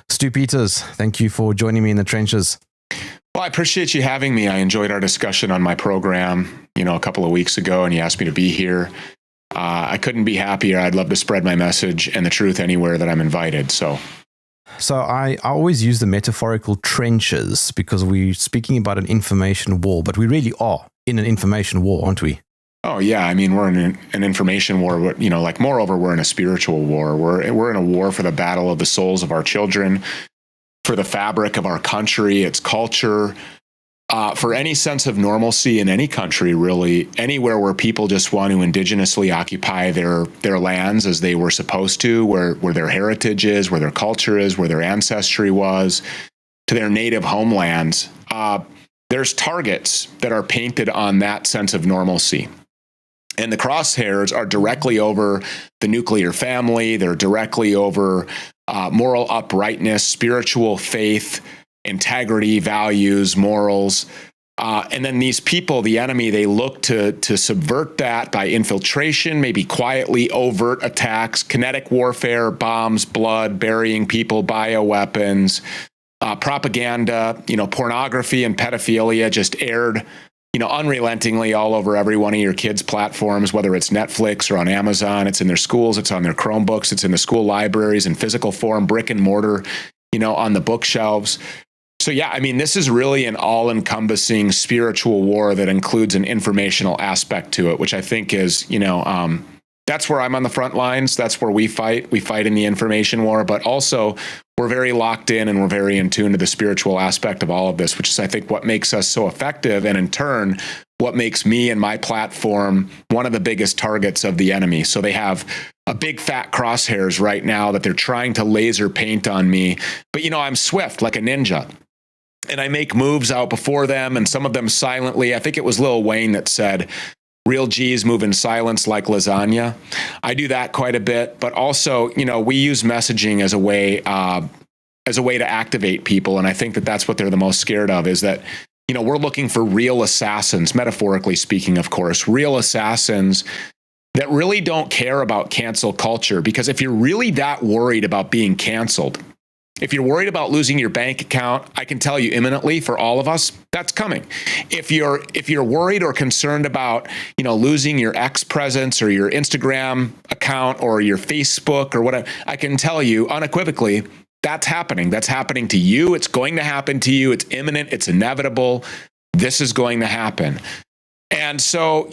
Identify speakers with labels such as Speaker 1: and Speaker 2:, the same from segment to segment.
Speaker 1: Stu Peters, thank you for joining me in the trenches.
Speaker 2: Well, I appreciate you having me. I enjoyed our discussion on my program, a couple of weeks ago, and you asked me to be here. I couldn't be happier. I'd love to spread my message and the truth anywhere that I'm invited. So
Speaker 1: I always use the metaphorical trenches because we're speaking about an information war, but we really are in an information war, aren't we?
Speaker 2: Oh, yeah. I mean, we're in an information war, moreover, we're in a spiritual war. We're in a war for the battle of the souls of our children, for the fabric of our country, its culture, for any sense of normalcy in any country, really, anywhere where people just want to indigenously occupy their lands as they were supposed to, where their heritage is, where their culture is, where their ancestry was, to their native homelands. There's targets that are painted on that sense of normalcy. And the crosshairs are directly over the nuclear family. They're directly over moral uprightness, spiritual faith, integrity, values, morals. And then these people, the enemy, they look to subvert that by infiltration, maybe quietly overt attacks, kinetic warfare, bombs, blood, burying people, bioweapons, propaganda, pornography and pedophilia just aired unrelentingly all over every one of your kids' platforms, whether it's Netflix or on Amazon. It's in their schools, it's on their Chromebooks, it's in the school libraries in physical form, brick and mortar, on the bookshelves. So yeah, I mean, this is really an all-encompassing spiritual war that includes an informational aspect to it, which I think is, that's where I'm on the front lines. That's where we fight. We fight in the information war, but also we're very locked in and we're very in tune to the spiritual aspect of all of this, which is, I think, what makes us so effective. And in turn, what makes me and my platform one of the biggest targets of the enemy. So they have a big fat crosshairs right now that they're trying to laser paint on me. But, I'm swift like a ninja. And I make moves out before them, and some of them silently. I think it was Lil Wayne that said, real G's move in silence like lasagna. I do that quite a bit, but also, we use messaging as a way to activate people. And I think that that's what they're the most scared of, is that, we're looking for real assassins, metaphorically speaking, of course, real assassins that really don't care about cancel culture. Because if you're really that worried about being canceled, if you're worried about losing your bank account, I can tell you imminently for all of us, that's coming. If you're worried or concerned about, losing your X presence or your Instagram account or your Facebook or whatever, I can tell you unequivocally, that's happening. That's happening to you. It's going to happen to you. It's imminent. It's inevitable. This is going to happen. And so,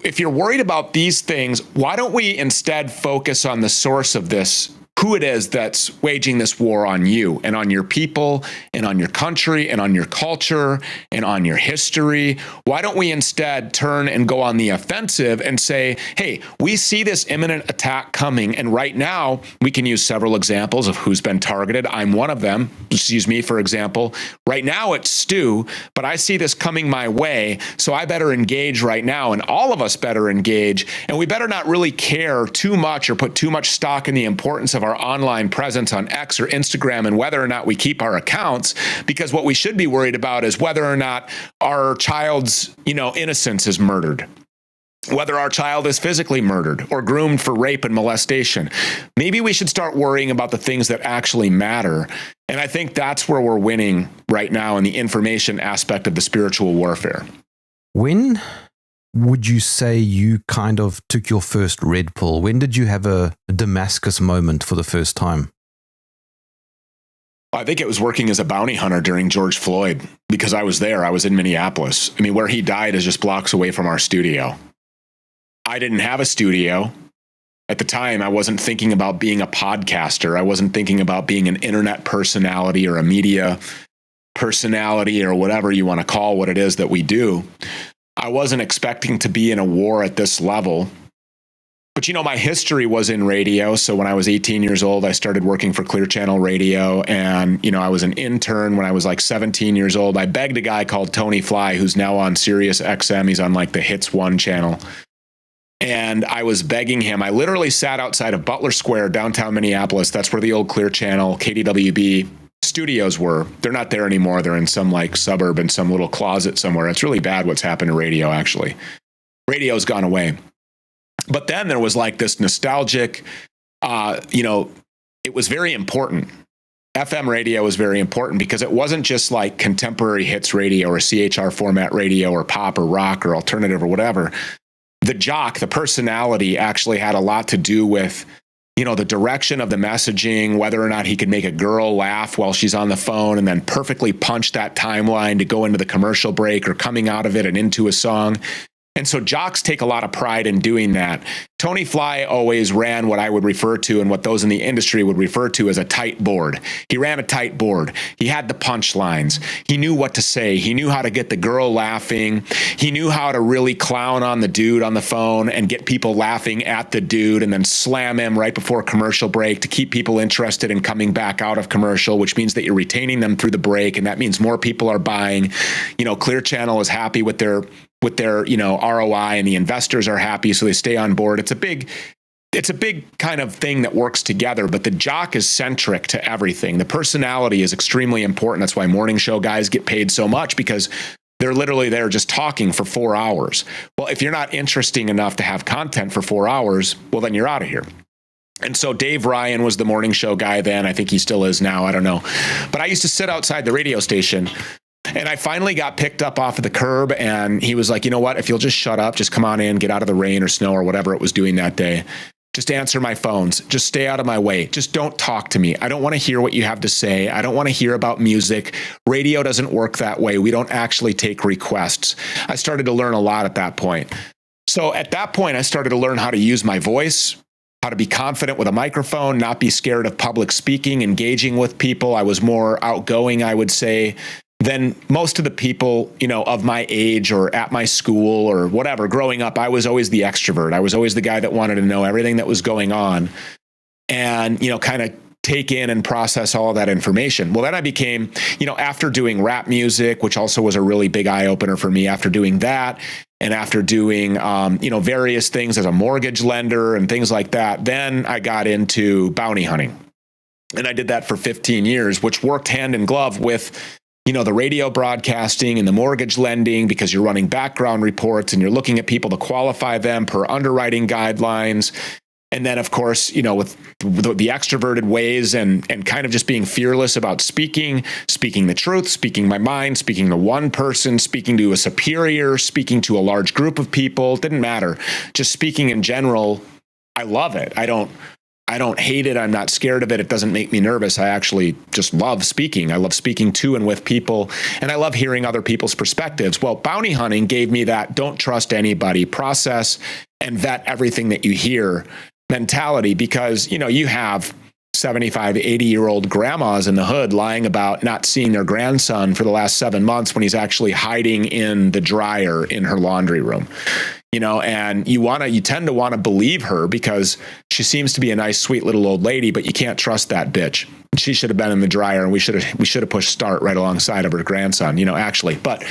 Speaker 2: if you're worried about these things, why don't we instead focus on the source of this, who it is that's waging this war on you and on your people and on your country and on your culture and on your history? Why don't we instead turn and go on the offensive and say, hey, we see this imminent attack coming, and right now we can use several examples of who's been targeted. I'm one of them. Just use me, for example. Right now it's Stu, but I see this coming my way, so I better engage right now, and all of us better engage, and we better not really care too much or put too much stock in the importance of our online presence on X or Instagram and whether or not we keep our accounts, because what we should be worried about is whether or not our child's, innocence is murdered, whether our child is physically murdered or groomed for rape and molestation. Maybe we should start worrying about the things that actually matter. And I think that's where we're winning right now in the information aspect of the spiritual warfare.
Speaker 1: When would you say you kind of took your first red pill? When did you have a Damascus moment for the first time?
Speaker 2: I think it was working as a bounty hunter during George Floyd, because I was there. I was in Minneapolis. I mean, where he died is just blocks away from our studio. I didn't have a studio. At the time, I wasn't thinking about being a podcaster. I wasn't thinking about being an internet personality or a media personality or whatever you want to call what it is that we do. I wasn't expecting to be in a war at this level. But, my history was in radio. So when I was 18 years old, I started working for Clear Channel Radio. And, I was an intern when I was like 17 years old. I begged a guy called Tony Fly, who's now on Sirius XM. He's on like the Hits 1 channel. And I was begging him. I literally sat outside of Butler Square, downtown Minneapolis. That's where the old Clear Channel, KDWB studios were. They're not there anymore. They're in some like suburb in some little closet somewhere. It's really bad what's happened to radio, actually. Radio's gone away. But then there was like this nostalgic, it was very important. FM radio was very important because it wasn't just like contemporary hits radio or CHR format radio or pop or rock or alternative or whatever. The jock, the personality actually had a lot to do with, the direction of the messaging, whether or not he could make a girl laugh while she's on the phone and then perfectly punch that timeline to go into the commercial break or coming out of it and into a song. And so jocks take a lot of pride in doing that. Tony Fly always ran what I would refer to and what those in the industry would refer to as a tight board. He ran a tight board. He had the punchlines. He knew what to say. He knew how to get the girl laughing. He knew how to really clown on the dude on the phone and get people laughing at the dude and then slam him right before a commercial break to keep people interested in coming back out of commercial, which means that you're retaining them through the break. And that means more people are buying. Clear Channel is happy with their ROI, and the investors are happy, so they stay on board. It's a big kind of thing that works together, but the jock is centric to everything. The personality is extremely important. That's why morning show guys get paid so much, because they're literally there just talking for 4 hours. Well, if you're not interesting enough to have content for 4 hours, well, then you're out of here. And so Dave Ryan was the morning show guy then. I think he still is now. I don't know. But I used to sit outside the radio station. And I finally got picked up off of the curb, and he was like, you know what, if you'll just shut up, just come on in, get out of the rain or snow or whatever it was doing that day. Just answer my phones. Just stay out of my way. Just don't talk to me. I don't want to hear what you have to say. I don't want to hear about music. Radio doesn't work that way. We don't actually take requests. I started to learn a lot at that point. So at that point, I started to learn how to use my voice, how to be confident with a microphone, not be scared of public speaking, engaging with people. I was more outgoing, I would say, than most of the people, of my age or at my school or whatever. Growing up, I was always the extrovert. I was always the guy that wanted to know everything that was going on and, kind of take in and process all of that information. Well, then I became, after doing rap music, which also was a really big eye opener for me, after doing that and after doing, various things as a mortgage lender and things like that, then I got into bounty hunting. And I did that for 15 years, which worked hand in glove with the radio broadcasting and the mortgage lending, because you're running background reports and you're looking at people to qualify them per underwriting guidelines. And then, of course, with the extroverted ways and kind of just being fearless about speaking the truth, speaking my mind, speaking to one person, speaking to a superior, speaking to a large group of people, it didn't matter. Just speaking in general, I love it. I don't hate it. I'm not scared of it. It doesn't make me nervous. I actually just love speaking. I love speaking to and with people, and I love hearing other people's perspectives. Well, bounty hunting gave me that don't trust anybody, process and vet everything that you hear mentality, because, you have 75, 80-year-old grandmas in the hood lying about not seeing their grandson for the last 7 months when he's actually hiding in the dryer in her laundry room. And you tend to want to believe her because she seems to be a nice, sweet little old lady, but you can't trust that bitch. She should have been in the dryer, and we should have pushed start right alongside of her grandson, actually. But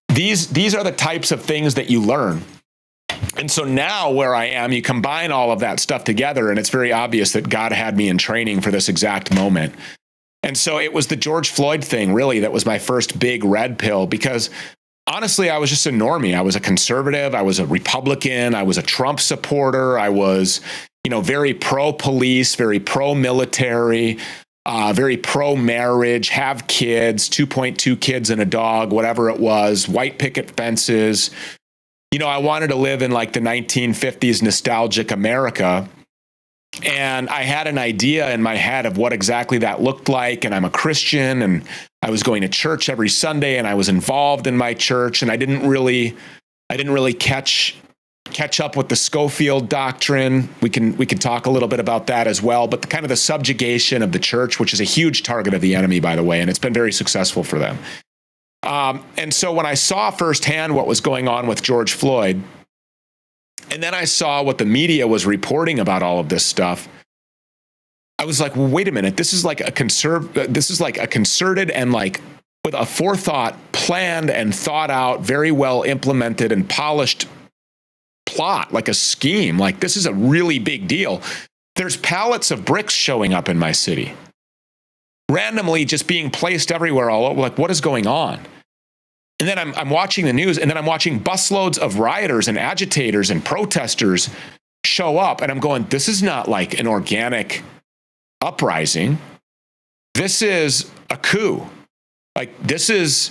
Speaker 2: these are the types of things that you learn. And so now where I am, you combine all of that stuff together, and it's very obvious that God had me in training for this exact moment. And so it was the George Floyd thing, really, that was my first big red pill, because honestly, I was just a normie. I was a conservative. I was a Republican. I was a Trump supporter. I was, very pro-police, very pro-military, very pro-marriage, have kids, 2.2 kids and a dog, whatever it was, white picket fences. I wanted to live in like the 1950s nostalgic America. And I had an idea in my head of what exactly that looked like. And I'm a Christian, and I was going to church every Sunday, and I was involved in my church. And I didn't really catch up with the Schofield doctrine. We can talk a little bit about that as well. But the kind of the subjugation of the church, which is a huge target of the enemy, by the way, and it's been very successful for them. And so when I saw firsthand what was going on with George Floyd, and then I saw what the media was reporting about all of this stuff, I was like, well, wait a minute. This is like a concerted and like with a forethought, planned and thought out, very well implemented and polished plot, like a scheme. Like, this is a really big deal. There's pallets of bricks showing up in my city, randomly just being placed everywhere all over. Like, what is going on? And then I'm watching the news, and then I'm watching busloads of rioters and agitators and protesters show up and I'm going, this is not like an organic uprising. This is a coup. Like, this is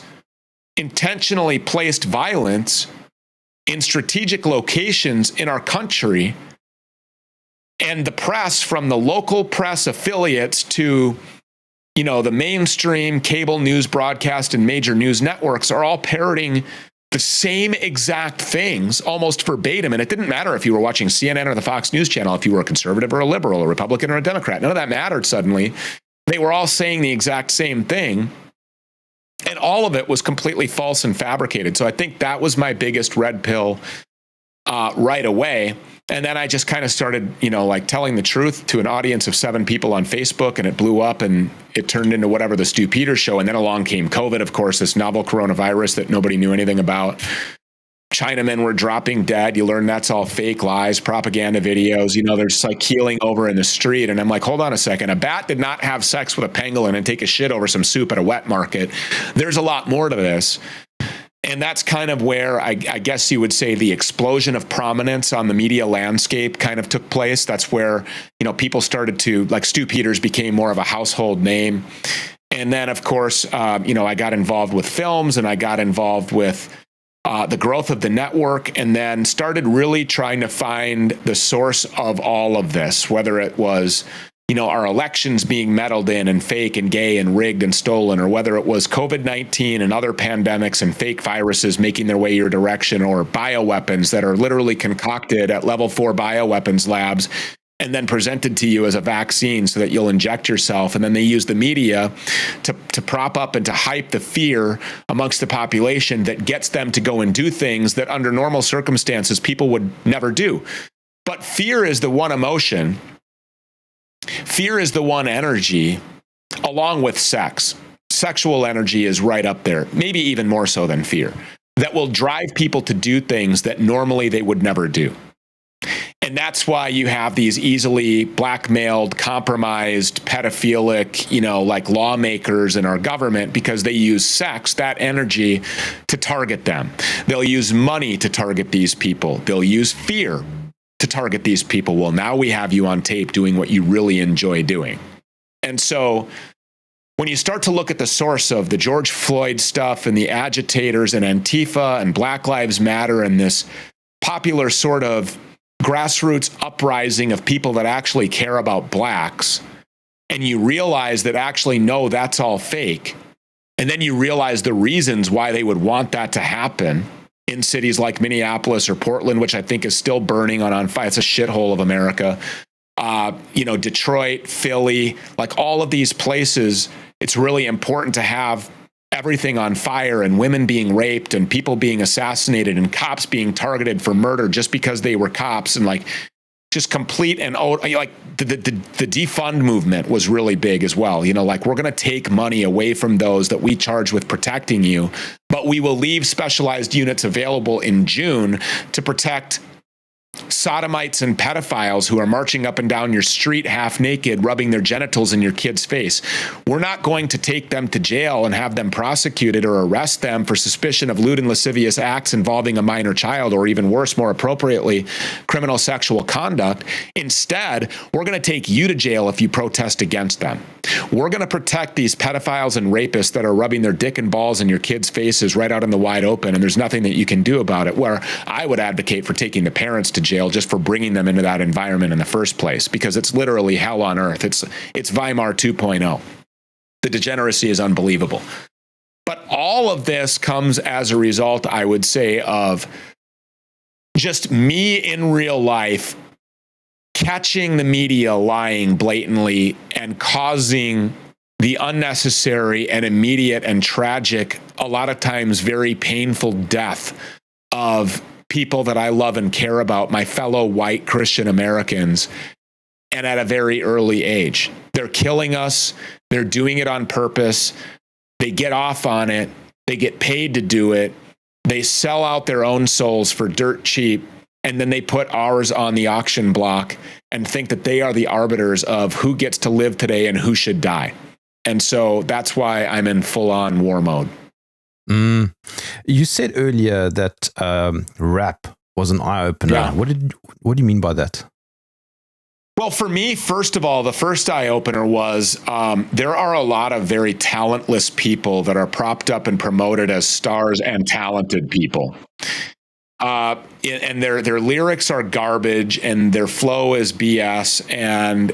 Speaker 2: intentionally placed violence in strategic locations in our country. And the press, from the local press affiliates to, you know, the mainstream cable news broadcast and major news networks, are all parroting the same exact things almost verbatim. And it didn't matter if you were watching CNN or the Fox News channel, if you were a conservative or a liberal, a Republican or a Democrat. None of that mattered suddenly. They were all saying the exact same thing. And all of it was completely false and fabricated. So I think that was my biggest red pill right away. And then I just kind of started, you know, like telling the truth to an audience of 7 people on Facebook, and it blew up and it turned into whatever, the Stu Peters show. And then along came COVID, of course, this novel coronavirus that nobody knew anything about. Chinamen were dropping dead. You learn that's all fake lies, propaganda videos. You know, they're just like keeling over in the street. And I'm like, hold on a second. A bat did not have sex with a pangolin and take a shit over some soup at a wet market. There's a lot more to this. And that's kind of where I guess you would say the explosion of prominence on the media landscape kind of took place. That's where, you know, people started to, like, Stu Peters became more of a household name. And then, of course, you know, I got involved with films, and I got involved with the growth of the network, and then started really trying to find the source of all of this, whether it was, you know, our elections being meddled in and fake and gay and rigged and stolen, or whether it was COVID-19 and other pandemics and fake viruses making their way your direction, or bioweapons that are literally concocted at level 4 bioweapons labs and then presented to you as a vaccine so that you'll inject yourself. And then they use the media to prop up and to hype the fear amongst the population that gets them to go and do things that under normal circumstances people would never do. But fear is the one emotion. Fear is the one energy, along with sex. Sexual energy is right up there, maybe even more so than fear, that will drive people to do things that normally they would never do. And that's why you have these easily blackmailed, compromised, pedophilic, you know, like lawmakers in our government, because they use sex, that energy, to target them. They'll use money to target these people. They'll use fear to target these people. Well, now we have you on tape doing what you really enjoy doing. And so when you start to look at the source of the George Floyd stuff and the agitators and Antifa and Black Lives Matter and this popular sort of grassroots uprising of people that actually care about blacks, and you realize that actually, no, that's all fake. And then you realize the reasons why they would want that to happen in cities like Minneapolis or Portland, which I think is still burning on fire. It's a shithole of America. You know, Detroit, Philly, like all of these places, it's really important to have everything on fire, and women being raped and people being assassinated and cops being targeted for murder just because they were cops, and like just complete and like the defund movement was really big as well. You know, like, we're going to take money away from those that we charge with protecting you, but we will leave specialized units available in June to protect sodomites and pedophiles who are marching up and down your street half naked, rubbing their genitals in your kid's face. We're not going to take them to jail and have them prosecuted or arrest them for suspicion of lewd and lascivious acts involving a minor child, or even worse, more appropriately, criminal sexual conduct. Instead, we're going to take you to jail if you protest against them. We're going to protect these pedophiles and rapists that are rubbing their dick and balls in your kids' faces right out in the wide open, and there's nothing that you can do about it, where I would advocate for taking the parents to jail just for bringing them into that environment in the first place, because it's literally hell on earth. It's Weimar 2.0. The degeneracy is unbelievable. But all of this comes as a result, I would say, of just me in real life catching the media lying blatantly and causing the unnecessary and immediate and tragic, a lot of times very painful death of people that I love and care about, my fellow white Christian Americans, and at a very early age. They're killing us. They're doing it on purpose. They get off on it. They get paid to do it. They sell out their own souls for dirt cheap, and then they put ours on the auction block and think that they are the arbiters of who gets to live today and who should die. And so that's why I'm in full-on war mode.
Speaker 1: You said earlier that rap was an eye-opener.
Speaker 2: Yeah.
Speaker 1: What do you mean by that?
Speaker 2: Well, for me, first of all, the first eye opener was there are a lot of very talentless people that are propped up and promoted as stars and talented people. And their lyrics are garbage and their flow is BS. And,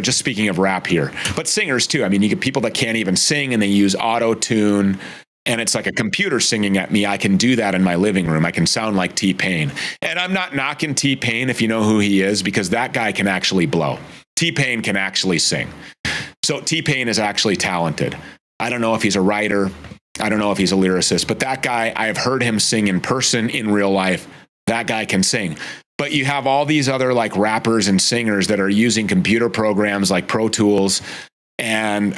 Speaker 2: just speaking of rap here, but singers too. I mean, you get people that can't even sing and they use auto tune. And it's like a computer singing at me. I can do that in my living room. I can sound like T-Pain. And I'm not knocking T-Pain if you know who he is, because that guy can actually blow. T-Pain can actually sing. So T-Pain is actually talented. I don't know if he's a writer. I don't know if he's a lyricist, but that guy, I have heard him sing in person in real life. That guy can sing. But you have all these other like rappers and singers that are using computer programs like Pro Tools, and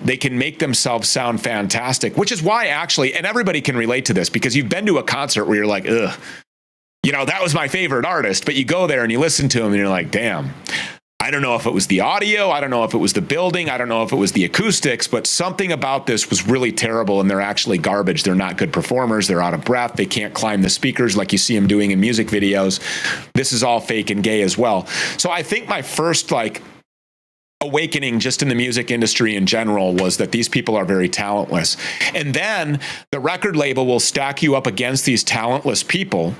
Speaker 2: they can make themselves sound fantastic, which is why actually, and everybody can relate to this because you've been to a concert where you're like, ugh, that was my favorite artist, but you go there and you listen to him and you're like, damn, I don't know if it was the audio, I don't know if it was the building, I don't know if it was the acoustics, but something about this was really terrible and they're actually garbage. They're not good performers. They're out of breath. They can't climb the speakers like you see them doing in music videos. This is all fake and gay as well. So I think my first awakening just in the music industry in general was that these people are very talentless. And then the record label will stack you up against these talentless people,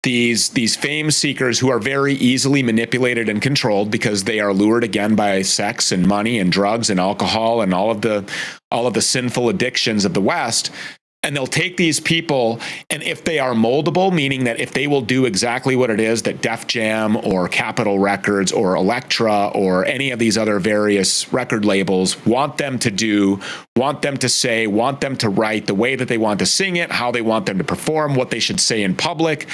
Speaker 2: these fame seekers who are very easily manipulated and controlled because they are lured again by sex and money and drugs and alcohol and all of the sinful addictions of the West. And they'll take these people, and if they are moldable, meaning that if they will do exactly what it is that Def Jam or Capitol Records or Elektra or any of these other various record labels want them to do, want them to say, want them to write, the way that they want to sing it, how they want them to perform, what they should say in public,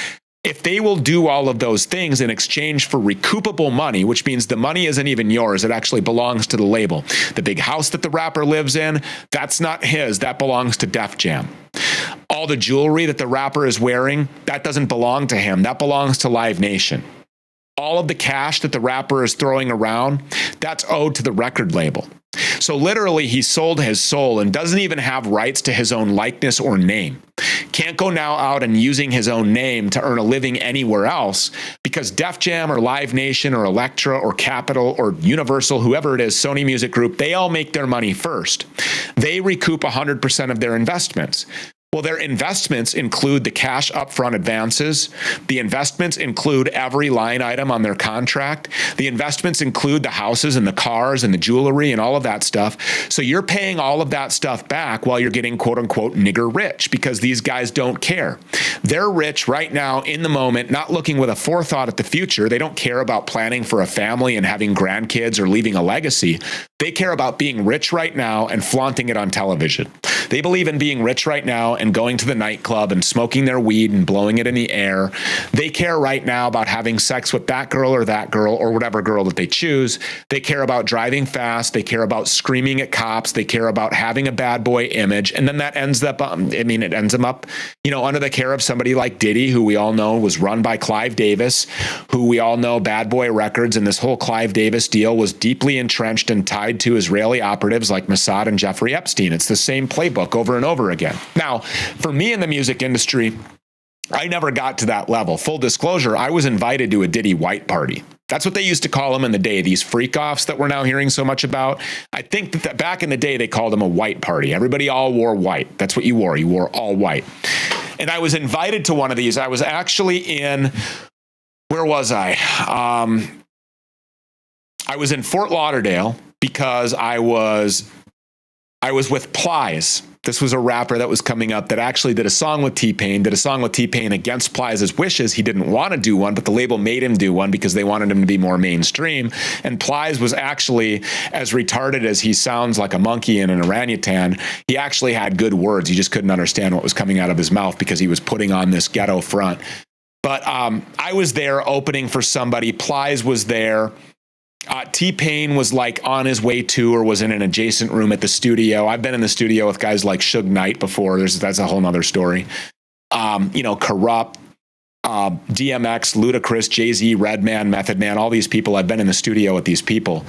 Speaker 2: if they will do all of those things in exchange for recoupable money, which means the money isn't even yours, it actually belongs to the label. The big house that the rapper lives in, that's not his, that belongs to Def Jam. All the jewelry that the rapper is wearing, that doesn't belong to him, that belongs to Live Nation. All of the cash that the rapper is throwing around, that's owed to the record label. So literally, he sold his soul and doesn't even have rights to his own likeness or name. Can't go now out and using his own name to earn a living anywhere else because Def Jam or Live Nation or Elektra or Capitol or Universal, whoever it is, Sony Music Group, they all make their money first. They recoup 100% of their investments. Well, their investments include the cash upfront advances. The investments include every line item on their contract. The investments include the houses and the cars and the jewelry and all of that stuff. So you're paying all of that stuff back while you're getting quote unquote nigger rich because these guys don't care. They're rich right now in the moment, not looking with a forethought at the future. They don't care about planning for a family and having grandkids or leaving a legacy. They care about being rich right now and flaunting it on television. They believe in being rich right now and going to the nightclub and smoking their weed and blowing it in the air. They care right now about having sex with that girl or whatever girl that they choose. They care about driving fast. They care about screaming at cops. They care about having a bad boy image. And then that ends up, it ends them up, under the care of somebody like Diddy, who we all know was run by Clive Davis, who we all know Bad Boy Records and this whole Clive Davis deal was deeply entrenched and tied to Israeli operatives like Mossad and Jeffrey Epstein. It's the same playbook over and over again. Now, for me in the music industry, I never got to that level. Full disclosure, I was invited to a Diddy white party. That's what they used to call them in the day, these freak-offs that we're now hearing so much about. I think that back in the day, they called them a white party. Everybody all wore white. That's what you wore. You wore all white. And I was invited to one of these. I was actually in, where was I? I was in Fort Lauderdale because I was with Plies. This was a rapper that was coming up that actually did a song with T-Pain against Plies' wishes. He didn't want to do one, but the label made him do one because they wanted him to be more mainstream. And Plies was actually, as retarded as he sounds like a monkey in an orangutan, he actually had good words. You just couldn't understand what was coming out of his mouth because he was putting on this ghetto front. But I was there opening for somebody. Plies was there. T-Pain was like on his way to or was in an adjacent room at the studio. I've been in the studio with guys like Suge Knight before. That's a whole nother story. Corrupt, DMX, Ludacris, Jay-Z, Redman, Method Man, all these people. I've been in the studio with these people.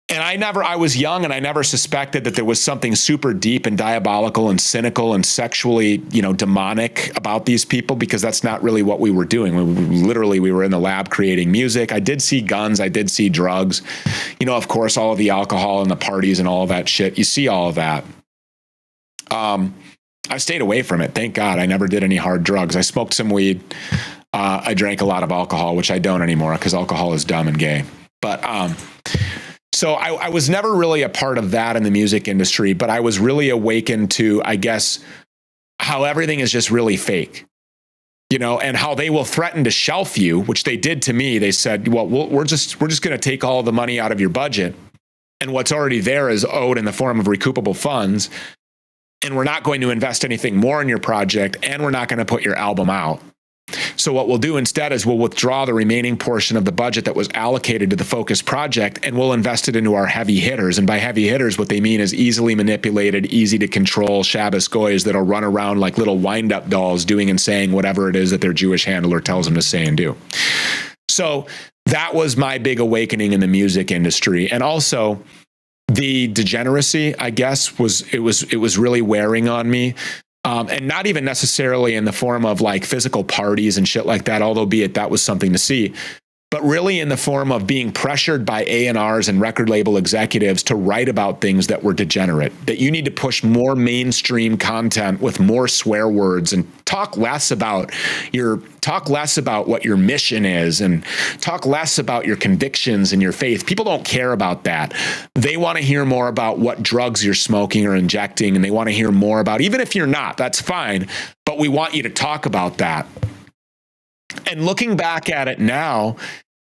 Speaker 2: And I was young and I never suspected that there was something super deep and diabolical and cynical and sexually, demonic about these people, because that's not really what we were doing. We were in the lab creating music. I did see guns. I did see drugs, of course, all of the alcohol and the parties and all of that shit. You see all of that. I stayed away from it. Thank God. I never did any hard drugs. I smoked some weed. I drank a lot of alcohol, which I don't anymore because alcohol is dumb and gay. But, so I was never really a part of that in the music industry, but I was really awakened to, I guess, how everything is just really fake, and how they will threaten to shelf you, which they did to me. They said, well, we're just going to take all the money out of your budget, and what's already there is owed in the form of recoupable funds, and we're not going to invest anything more in your project, and we're not going to put your album out. So what we'll do instead is we'll withdraw the remaining portion of the budget that was allocated to the focus project, and we'll invest it into our heavy hitters. And by heavy hitters, what they mean is easily manipulated, easy to control Shabbos goys that'll run around like little wind-up dolls doing and saying whatever it is that their Jewish handler tells them to say and do. So that was my big awakening in the music industry. And also the degeneracy, I guess, it was really wearing on me. And not even necessarily in the form of like physical parties and shit like that, although be it that was something to see, but really in the form of being pressured by A&Rs and record label executives to write about things that were degenerate, that you need to push more mainstream content with more swear words and talk less about what your mission is and talk less about your convictions and your faith. People don't care about that. They want to hear more about what drugs you're smoking or injecting, and they want to hear more about, even if you're not, that's fine, but we want you to talk about that. And looking back at it now,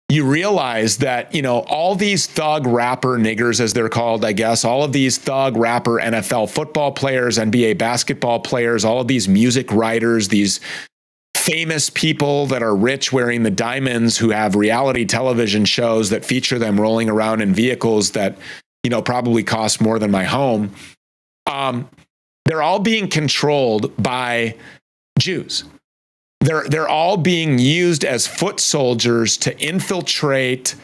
Speaker 2: you realize that, all these thug rapper niggers, as they're called, I guess, all of these thug rapper NFL football players, NBA basketball players, all of these music writers, these famous people that are rich wearing the diamonds who have reality television shows that feature them rolling around in vehicles that, probably cost more than my home. They're all being controlled by Jews. They're all being used as foot soldiers to infiltrate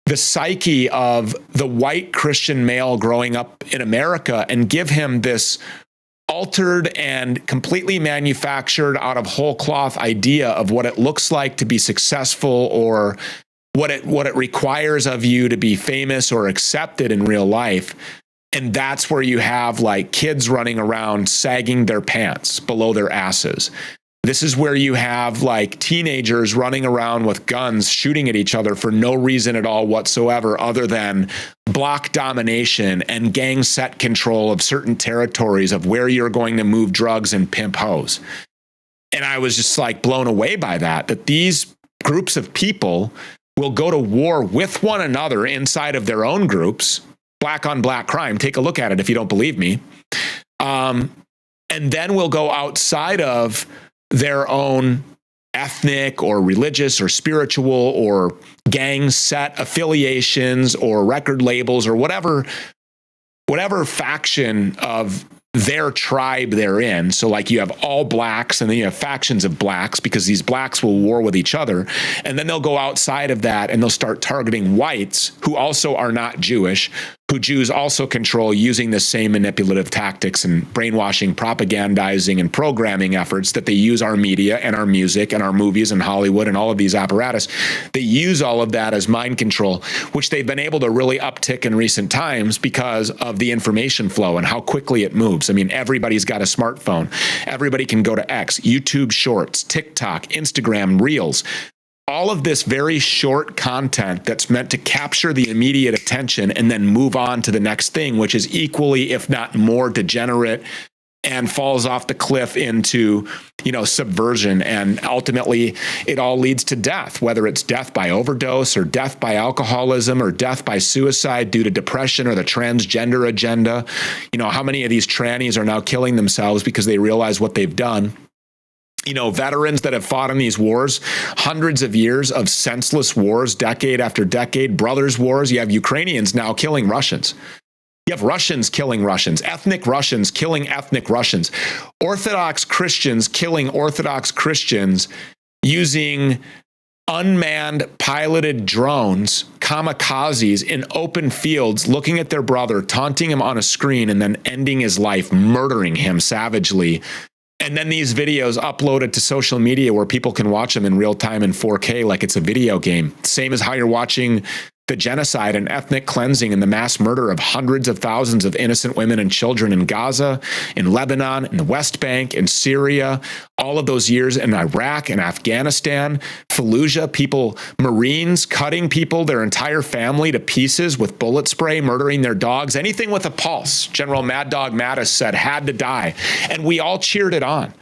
Speaker 2: the psyche of the white Christian male growing up in America and give him this altered and completely manufactured out of whole cloth idea of what it looks like to be successful, or what it requires of you to be famous or accepted in real life. And that's where you have like kids running around sagging their pants below their asses. This is where you have like teenagers running around with guns shooting at each other for no reason at all whatsoever, other than block domination and gang set control of certain territories of where you're going to move drugs and pimp hoes. And I was just like blown away by that these groups of people will go to war with one another inside of their own groups, black on black crime. Take a look at it if you don't believe me. And then we'll go outside of their own ethnic or religious or spiritual or gang set affiliations or record labels or whatever faction of their tribe they're in. So like you have all blacks, and then you have factions of blacks, because these blacks will war with each other. And then they'll go outside of that and they'll start targeting whites who also are not Jewish, who Jews also control, using the same manipulative tactics and brainwashing, propagandizing, and programming efforts that they use our media and our music and our movies and Hollywood and all of these apparatus. They use all of that as mind control, which they've been able to really uptick in recent times because of the information flow and how quickly it moves. I mean, everybody's got a smartphone. Everybody can go to X, YouTube Shorts, TikTok, Instagram, Reels. All of this very short content that's meant to capture the immediate attention and then move on to the next thing, which is equally, if not more, degenerate and falls off the cliff into, subversion. And ultimately, it all leads to death, whether it's death by overdose or death by alcoholism or death by suicide due to depression or the transgender agenda. How many of these trannies are now killing themselves because they realize what they've done? Veterans that have fought in these wars, hundreds of years of senseless wars, decade after decade, brothers' wars. You have Ukrainians now killing Russians. You have Russians killing Russians, ethnic Russians killing ethnic Russians, Orthodox Christians killing Orthodox Christians using unmanned piloted drones kamikazes in open fields, looking at their brother, taunting him on a screen, and then ending his life, murdering him savagely. And then these videos uploaded to social media where people can watch them in real time in 4K like it's a video game. Same as how you're watching the genocide and ethnic cleansing and the mass murder of hundreds of thousands of innocent women and children in Gaza, in Lebanon, in the West Bank, in Syria, all of those years in Iraq and Afghanistan, Fallujah, people, Marines cutting people, their entire family to pieces with bullet spray, murdering their dogs, anything with a pulse. General Mad Dog Mattis said had to die. And we all cheered it on.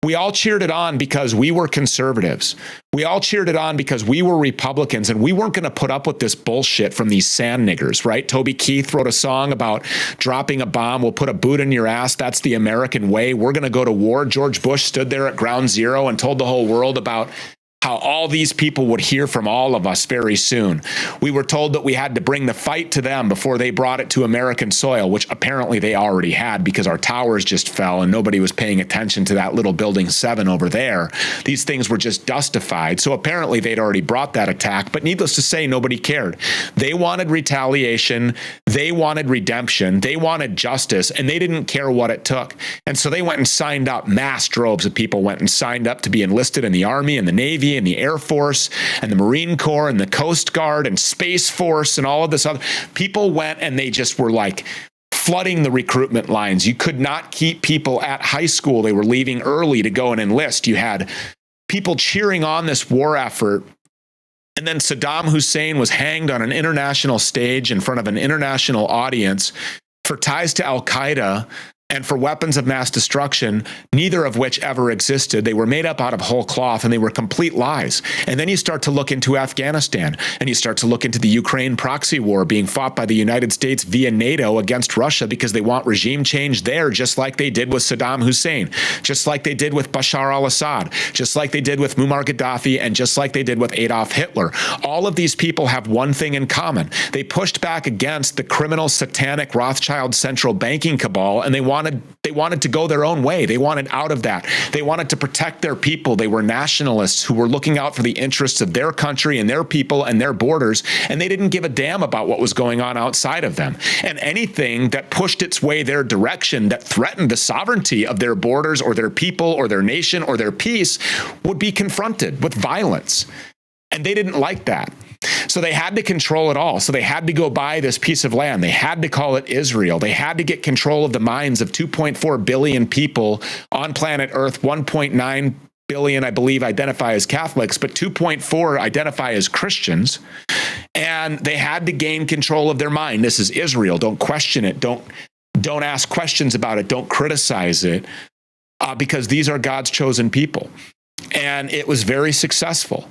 Speaker 2: We all cheered it on because we were conservatives. We all cheered it on because we were Republicans, and we weren't going to put up with this bullshit from these sand niggers, right? Toby Keith wrote a song about dropping a bomb. We'll put a boot in your ass. That's the American way. We're going to go to war. George Bush stood there at Ground Zero and told the whole world about how all these people would hear from all of us very soon. We were told that we had to bring the fight to them before they brought it to American soil, which apparently they already had because our towers just fell and nobody was paying attention to that little building 7 over there. These things were just dustified. So apparently they'd already brought that attack, but needless to say, nobody cared. They wanted retaliation. They wanted redemption. They wanted justice, and they didn't care what it took. And so they went and signed up. Mass droves of people went and signed up to be enlisted in the Army and the Navy and the Air Force and the Marine Corps and the Coast Guard and Space Force and all of this other. People went and they just were like flooding the recruitment lines. You could not keep people at high school. They were leaving early to go and enlist. You had people cheering on this war effort. And then Saddam Hussein was hanged on an international stage in front of an international audience for ties to Al-Qaeda and for weapons of mass destruction, neither of which ever existed. They were made up out of whole cloth, and they were complete lies. And then you start to look into Afghanistan, and you start to look into the Ukraine proxy war being fought by the United States via NATO against Russia because they want regime change there, just like they did with Saddam Hussein, just like they did with Bashar al-Assad, just like they did with Muammar Gaddafi, and just like they did with Adolf Hitler. All of these people have one thing in common. They pushed back against the criminal, satanic Rothschild central banking cabal, and they wanted to go their own way. They wanted out of that. They wanted to protect their people. They were nationalists who were looking out for the interests of their country and their people and their borders, and they didn't give a damn about what was going on outside of them. And anything that pushed its way their direction that threatened the sovereignty of their borders or their people or their nation or their peace would be confronted with violence. And they didn't like that. So they had to control it all. So they had to go buy this piece of land. They had to call it Israel. They had to get control of the minds of 2.4 billion people on planet Earth. 1.9 billion, I believe, identify as Catholics, but 2.4 identify as Christians. And they had to gain control of their mind. This is Israel. Don't question it. Don't ask questions about it. Don't criticize it, because these are God's chosen people. And it was very successful.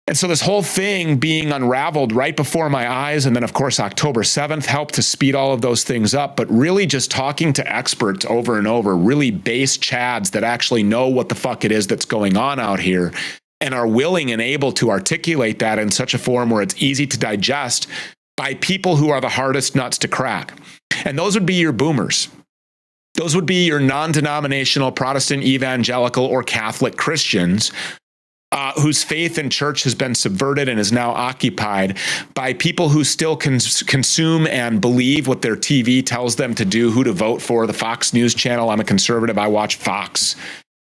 Speaker 2: And so this whole thing being unraveled right before my eyes, and then, of course, October 7th helped to speed all of those things up, but really just talking to experts over and over, really base chads that actually know what the fuck it is that's going on out here and are willing and able to articulate that in such a form where it's easy to digest by people who are the hardest nuts to crack. And those would be your boomers. Those would be your non-denominational Protestant, evangelical, or Catholic Christians whose faith in church has been subverted and is now occupied by people who still consume and believe what their TV tells them to do, who to vote for, the Fox News channel. I'm a conservative. I watch Fox.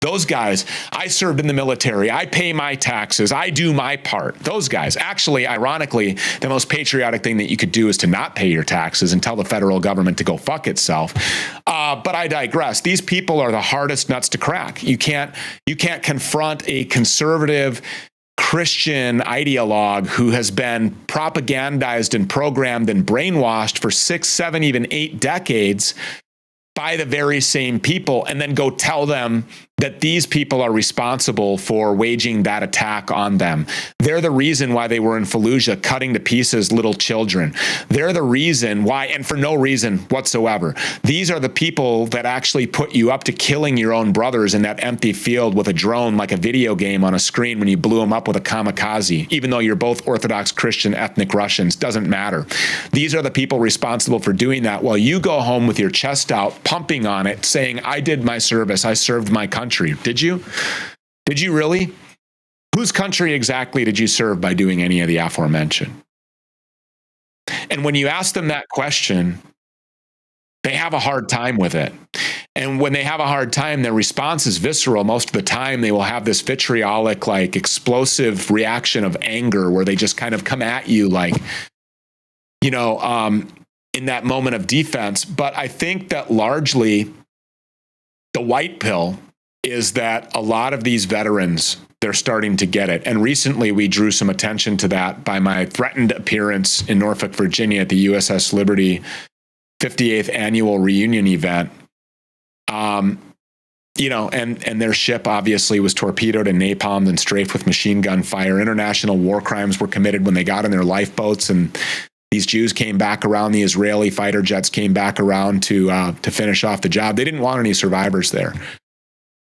Speaker 2: Those guys, I served in the military. I pay my taxes. I do my part. Those guys. Actually, ironically, the most patriotic thing that you could do is to not pay your taxes and tell the federal government to go fuck itself. But I digress. These people are the hardest nuts to crack. You can't confront a conservative Christian ideologue who has been propagandized and programmed and brainwashed for 6, 7, even 8 decades by the very same people, and then go tell them that these people are responsible for waging that attack on them. They're the reason why they were in Fallujah cutting to pieces little children. They're the reason why, and for no reason whatsoever. These are the people that actually put you up to killing your own brothers in that empty field with a drone like a video game on a screen when you blew them up with a kamikaze, even though you're both Orthodox Christian ethnic Russians. Doesn't matter. These are the people responsible for doing that while you go home with your chest out, pumping on it, saying, I did my service. I served my country. Did you? Did you really? Whose country exactly did you serve by doing any of the aforementioned? And when you ask them that question, they have a hard time with it. And when they have a hard time, their response is visceral. Most of the time, they will have this vitriolic, like explosive reaction of anger where they just kind of come at you like, in that moment of defense. But I think that largely the white pill is that a lot of these veterans, they're starting to get it. And recently we drew some attention to that by my threatened appearance in Norfolk, Virginia at the USS Liberty 58th annual reunion event. And their ship obviously was torpedoed and napalmed and strafed with machine gun fire. International war crimes were committed when they got in their lifeboats, and these Jews came back around. The Israeli fighter jets came back around to finish off the job. They didn't want any survivors there.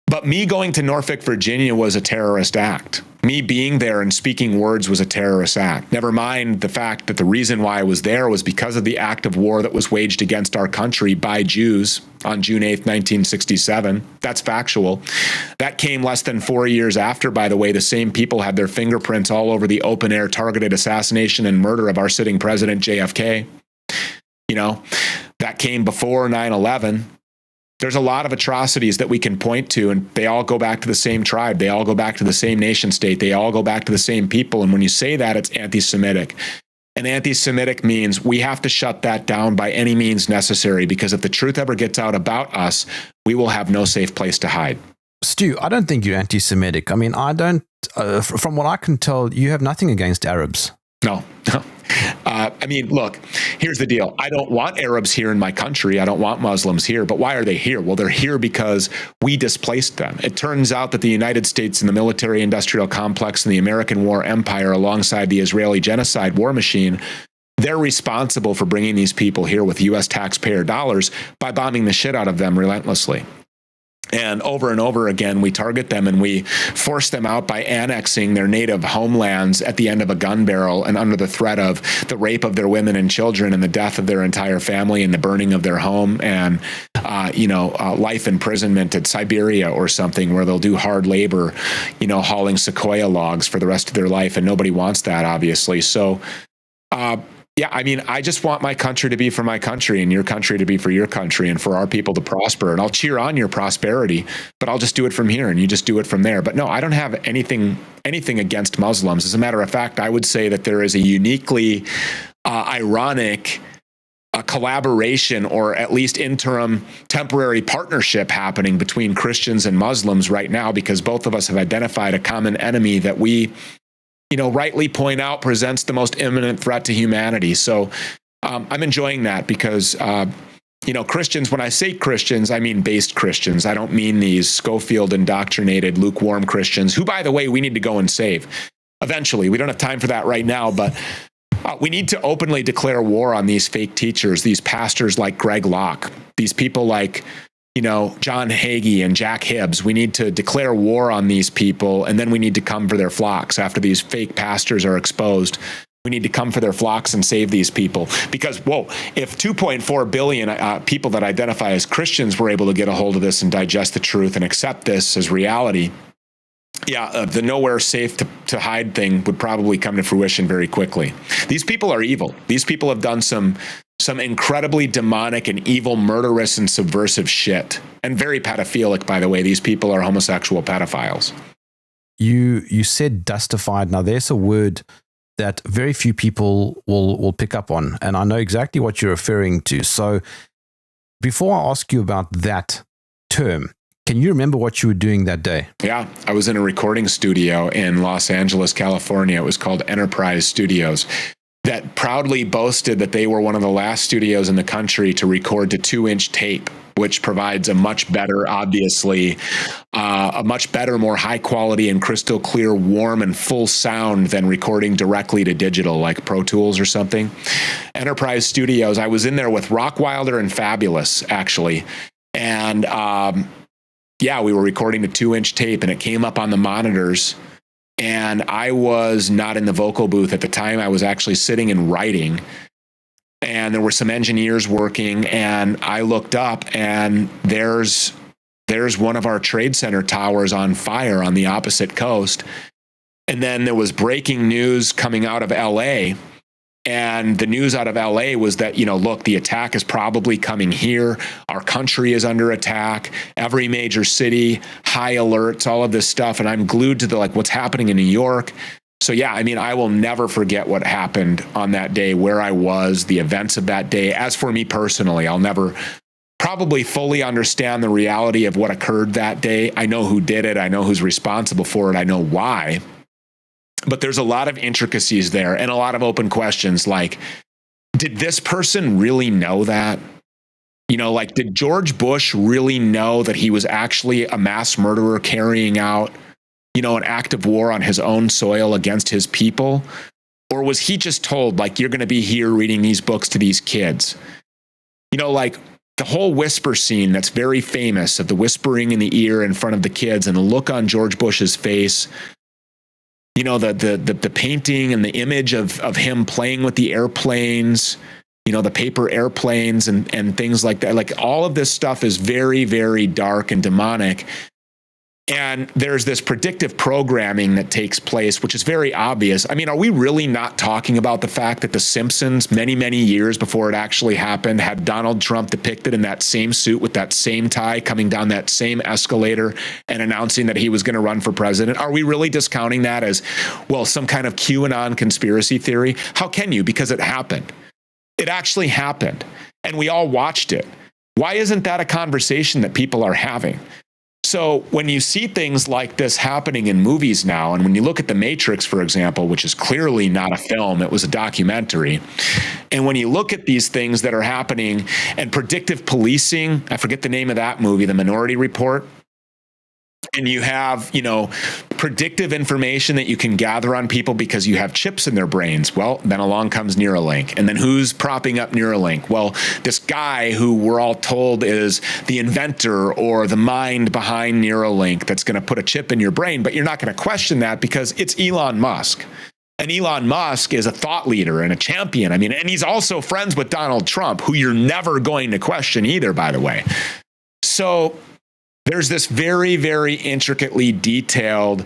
Speaker 2: But me going to Norfolk, Virginia was a terrorist act. Me being there and speaking words was a terrorist act. Never mind the fact that the reason why I was there was because of the act of war that was waged against our country by Jews on June 8th, 1967. That's factual. That came less than 4 years after, by the way, the same people had their fingerprints all over the open-air targeted assassination and murder of our sitting president, JFK. That came before 9/11. There's a lot of atrocities that we can point to, and they all go back to the same tribe. They all go back to the same nation state. They all go back to the same people. And when you say that, it's anti-Semitic. And anti-Semitic means we have to shut that down by any means necessary, because if the truth ever gets out about us, we will have no safe place to hide.
Speaker 1: Stu, I don't think you're anti-Semitic. I mean, from what I can tell, you have nothing against Arabs.
Speaker 2: No. Look, here's the deal. I don't want Arabs here in my country. I don't want Muslims here. But why are they here? Well, they're here because we displaced them. It turns out that the United States and the military-industrial complex and the American war empire, alongside the Israeli genocide war machine, they're responsible for bringing these people here with U.S. taxpayer dollars by bombing the shit out of them relentlessly. And over again, we target them and we force them out by annexing their native homelands at the end of a gun barrel and under the threat of the rape of their women and children and the death of their entire family and the burning of their home and, life imprisonment at Siberia or something where they'll do hard labor, hauling sequoia logs for the rest of their life. And nobody wants that, obviously. So, I just want my country to be for my country and your country to be for your country and for our people to prosper. And I'll cheer on your prosperity, but I'll just do it from here and you just do it from there. But no, I don't have anything against Muslims. As a matter of fact, I would say that there is a uniquely ironic collaboration, or at least interim temporary partnership happening between Christians and Muslims right now, because both of us have identified a common enemy that we rightly point out presents the most imminent threat to humanity. So I'm enjoying that because, Christians, when I say Christians, I mean based Christians. I don't mean these Schofield indoctrinated, lukewarm Christians who, by the way, we need to go and save eventually. We don't have time for that right now, but we need to openly declare war on these fake teachers, these pastors like Greg Locke, these people like John Hagee and Jack Hibbs. We need to declare war on these people, and then we need to come for their flocks after these fake pastors are exposed. We need to come for their flocks and save these people. Because, if 2.4 billion people that identify as Christians were able to get a hold of this and digest the truth and accept this as reality, the nowhere safe to hide thing would probably come to fruition very quickly. These people are evil. These people have done some incredibly demonic and evil, murderous and subversive shit. And very pedophilic, by the way. These people are homosexual pedophiles.
Speaker 1: You said dustified. Now, there's a word that very few people will pick up on, and I know exactly what you're referring to. So before I ask you about that term, can you remember what you were doing that day?
Speaker 2: Yeah, I was in a recording studio in Los Angeles, California. It was called Enterprise Studios, that proudly boasted that they were one of the last studios in the country to record to 2-inch tape, which provides a much better, obviously, more high quality and crystal clear, warm and full sound than recording directly to digital like Pro Tools or something. Enterprise Studios, I was in there with Rockwilder and Fabulous, actually. And we were recording to 2-inch tape, and it came up on the monitors. And I was not in the vocal booth at the time. I was actually sitting and writing. And there were some engineers working. And I looked up, and there's one of our Trade Center towers on fire on the opposite coast. And then there was breaking news coming out of LA And the news out of LA was that, look, the attack is probably coming here. Our country is under attack. Every major city, high alerts, all of this stuff. And I'm glued to what's happening in New York. So yeah, I will never forget what happened on that day, where I was, the events of that day. As for me personally, I'll never probably fully understand the reality of what occurred that day. I know who did it. I know who's responsible for it. I know why. But there's a lot of intricacies there and a lot of open questions like, did this person really know that? Did George Bush really know that he was actually a mass murderer carrying out, an act of war on his own soil against his people? Or was he just told, you're going to be here reading these books to these kids? The whole whisper scene that's very famous of the whispering in the ear in front of the kids and the look on George Bush's face, the painting and the image of him playing with the airplanes, the paper airplanes and things like that. All of this stuff is very, very dark and demonic. And there's this predictive programming that takes place, which is very obvious. Are we really not talking about the fact that The Simpsons, many, many years before it actually happened, had Donald Trump depicted in that same suit with that same tie coming down that same escalator and announcing that he was going to run for president? Are we really discounting that as, well, some kind of QAnon conspiracy theory? How can you? Because it happened. It actually happened. And we all watched it. Why isn't that a conversation that people are having? So when you see things like this happening in movies now, and when you look at The Matrix, for example, which is clearly not a film, it was a documentary. And when you look at these things that are happening and predictive policing, I forget the name of that movie, The Minority Report. And you have, predictive information that you can gather on people because you have chips in their brains. Well, then along comes Neuralink. And then who's propping up Neuralink? Well, this guy who we're all told is the inventor or the mind behind Neuralink that's going to put a chip in your brain. But you're not going to question that because it's Elon Musk. And Elon Musk is a thought leader and a champion. And he's also friends with Donald Trump, who you're never going to question either, by the way. So there's this very, very intricately detailed,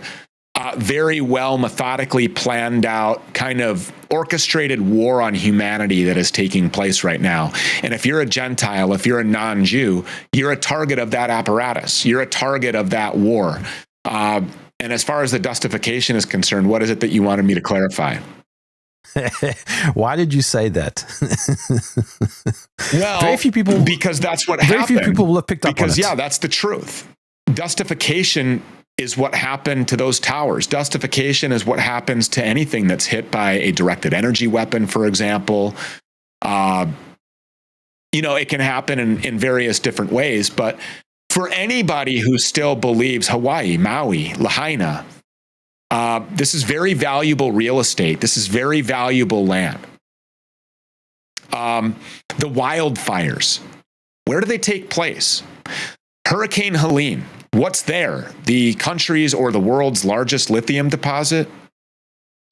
Speaker 2: very well methodically planned out kind of orchestrated war on humanity that is taking place right now. And if you're a Gentile, if you're a non-Jew, you're a target of that apparatus. You're a target of that war. And as far as the justification is concerned, what is it that you wanted me to clarify?
Speaker 1: Why did you say that?
Speaker 2: Well,
Speaker 1: very few people,
Speaker 2: because that's what happened.
Speaker 1: Very few people will have picked up on it.
Speaker 2: Because, yeah, that's the truth. Justification is what happened to those towers. Justification is what happens to anything that's hit by a directed energy weapon, for example. It can happen in various different ways. But for anybody who still believes Hawaii, Maui, Lahaina, this is very valuable real estate. This is very valuable land. The wildfires, where do they take place? Hurricane Helene, what's there? The country's or the world's largest lithium deposit?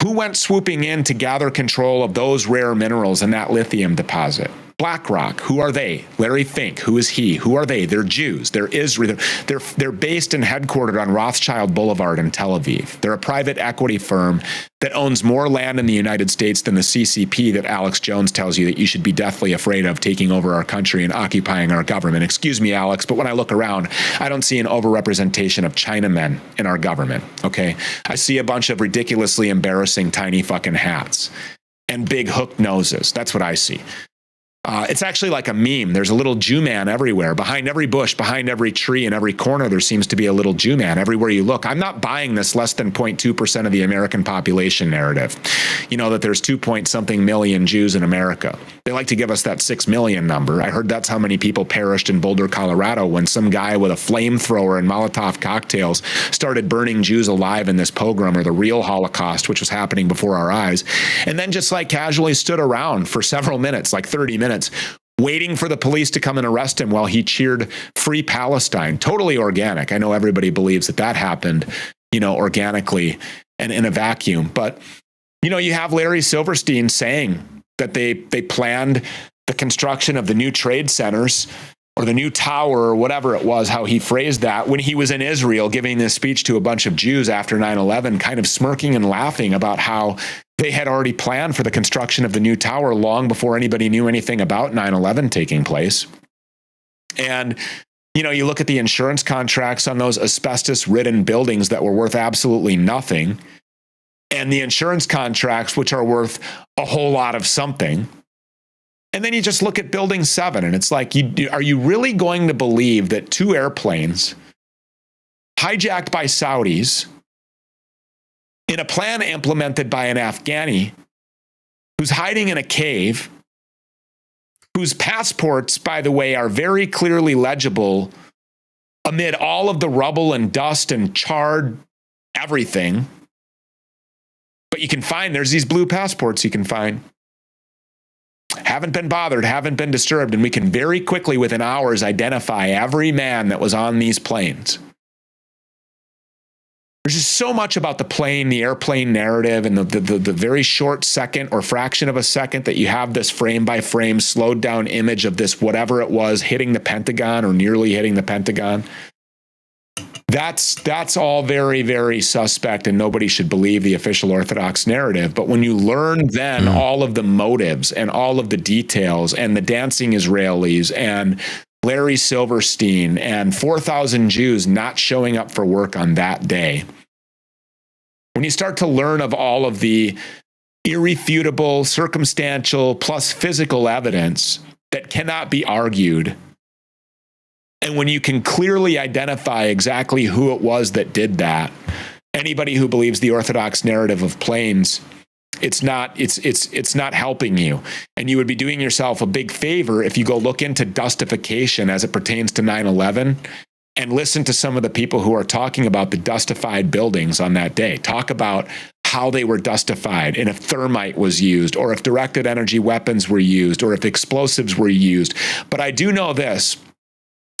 Speaker 2: Who went swooping in to gather control of those rare minerals in that lithium deposit? BlackRock, who are they? Larry Fink, who is he? Who are they? They're Jews. They're Israel. They're based and headquartered on Rothschild Boulevard in Tel Aviv. They're a private equity firm that owns more land in the United States than the CCP that Alex Jones tells you that you should be deathly afraid of taking over our country and occupying our government. Excuse me, Alex, but when I look around, I don't see an overrepresentation of Chinamen in our government, okay? I see a bunch of ridiculously embarrassing tiny fucking hats and big hook noses. That's what I see. It's actually like a meme. There's a little Jew man everywhere. Behind every bush, behind every tree, in every corner, there seems to be a little Jew man everywhere you look. I'm not buying this less than 0.2% of the American population narrative. That there's 2-point-something million Jews in America. They like to give us that 6 million number. I heard that's how many people perished in Boulder, Colorado, when some guy with a flamethrower and Molotov cocktails started burning Jews alive in this pogrom, or the real Holocaust, which was happening before our eyes. And then just casually stood around for several minutes, 30 minutes, waiting for the police to come and arrest him while he cheered Free Palestine. Totally organic. I know everybody believes that happened, organically and in a vacuum. But, you have Larry Silverstein saying that they planned the construction of the new trade centers or the new tower or whatever it was, how he phrased that, when he was in Israel giving this speech to a bunch of Jews after 9/11, kind of smirking and laughing about how They had already planned for the construction of the new tower long before anybody knew anything about 9/11 taking place. And, you look at the insurance contracts on those asbestos-ridden buildings that were worth absolutely nothing, and the insurance contracts, which are worth a whole lot of something. And then you just look at Building 7, and it's like, are you really going to believe that 2 airplanes hijacked by Saudis in a plan implemented by an Afghani who's hiding in a cave, whose passports, by the way, are very clearly legible amid all of the rubble and dust and charred everything, but you can find, there's these blue passports you can find, haven't been bothered, haven't been disturbed, and we can very quickly, within hours, identify every man that was on these planes. There's just so much about the airplane narrative, and the very short second or fraction of a second that you have this frame by frame slowed down image of this, whatever it was, hitting the Pentagon or nearly hitting the Pentagon. That's all very, very suspect, and nobody should believe the official Orthodox narrative. But when you learn then all of the motives and all of the details and the dancing Israelis and Larry Silverstein and 4,000 Jews not showing up for work on that day, when you start to learn of all of the irrefutable, circumstantial, plus physical evidence that cannot be argued, and when you can clearly identify exactly who it was that did that, anybody who believes the Orthodox narrative of planes, it's not helping you. And you would be doing yourself a big favor if you go look into dustification as it pertains to 9/11 and listen to some of the people who are talking about the dustified buildings on that day. Talk about how they were dustified, and if thermite was used, or if directed energy weapons were used, or if explosives were used. But I do know this.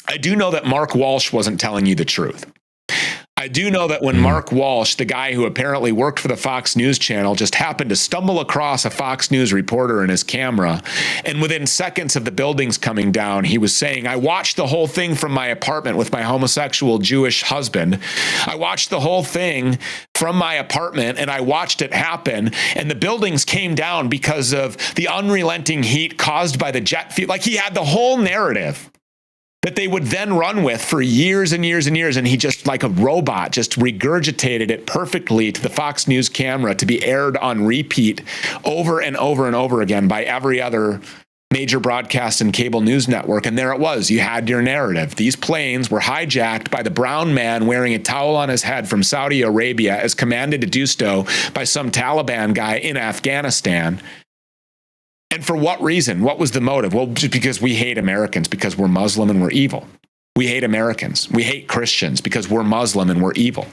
Speaker 2: I do know that Mark Walsh wasn't telling you the truth. I do know that when Mark Walsh, the guy who apparently worked for the Fox News channel, just happened to stumble across a Fox News reporter in his camera, and within seconds of the buildings coming down, he was saying, I watched the whole thing from my apartment with my homosexual Jewish husband. I watched the whole thing from my apartment, and I watched it happen, and the buildings came down because of the unrelenting heat caused by the jet fuel. Like, he had the whole narrative that they would then run with for years and years and years. And he just, like a robot, just regurgitated it perfectly to the Fox News camera to be aired on repeat over and over and over again by every other major broadcast and cable news network. And there it was. You had your narrative. These planes were hijacked by the brown man wearing a towel on his head from Saudi Arabia, as commanded to do so by some Taliban guy in Afghanistan. And for what reason? What was the motive? Well, just because we hate Americans because we're Muslim and we're evil. We hate Americans. We hate Christians because we're Muslim and we're evil.